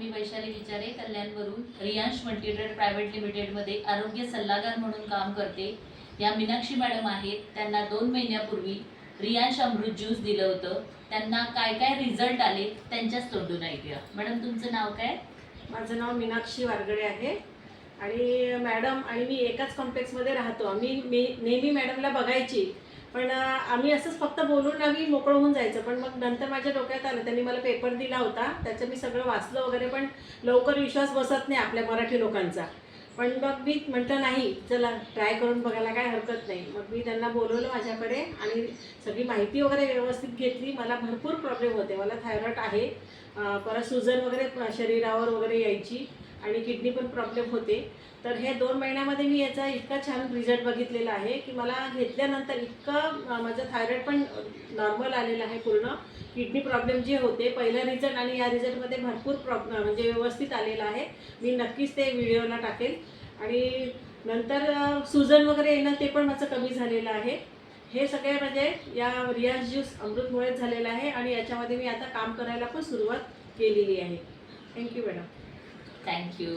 मी वैशाली विचारे कल्याणवरून Riyansh multitrade private लिमिटेडमध्ये आरोग्य सल्लागार म्हणून काम करते। या मीनाक्षी मॅडम आहेत, त्यांना 2 महिन्यापूर्वी रियांश अमृत ज्यूस दिलं होतं। त्यांना काय काय रिझल्ट आले त्यांच्याच तोंडून ऐकूया। मॅडम तुमचं नाव काय? माझं नाव मीनाक्षी वारगडे आहे आणि मॅडम आणि मी एकाच कॉम्प्लेक्समध्ये राहतो। मी नेहमी मॅडमला बघायची, पण आम्ही असंच फक्त बोलून आम्ही मोकळं होऊन जायचं। पण मग नंतर माझ्या डोक्यात आलं, त्यांनी मला पेपर दिला होता, त्याचं मी सगळं वाचलं वगैरे, पण लवकर विश्वास बसत नाही आपल्या मराठी लोकांचा। पण मग मी म्हटलं नाही, चला ट्राय करून बघायला काय हरकत नाही। मग मी त्यांना बोलवलं माझ्याकडे आणि सगळी माहिती वगैरे व्यवस्थित घेतली। मला भरपूर प्रॉब्लेम होते, मला थायरॉइड आहे, परत सुजन वगैरे शरीरावर वगैरे यायची आणि किडनी पण प्रॉब्लेम होते। तर हे 2 महिन्यामध्ये मी याचा इतका छान रिझल्ट बघितलेला आहे की मला घेतल्यानंतर इतकं माझं थायरॉइड पण नॉर्मल आलेलं आहे। पूर्ण किडनी प्रॉब्लेम जे होते पहिला रिझल्ट आणि या रिझल्टमध्ये भरपूर म्हणजे व्यवस्थित आलेलं आहे। मी नक्कीच ते व्हिडिओला टाकेल। आणि नंतर सुजन वगैरे येणं ते पण माझं कमी झालेलं आहे। हे सगळे म्हणजे या रियांश ज्यूस अमृतमुळेच झालेलं आहे आणि याच्यामध्ये मी आता काम करायला पण सुरुवात केलेली आहे। Thank you madam. थँक्यू।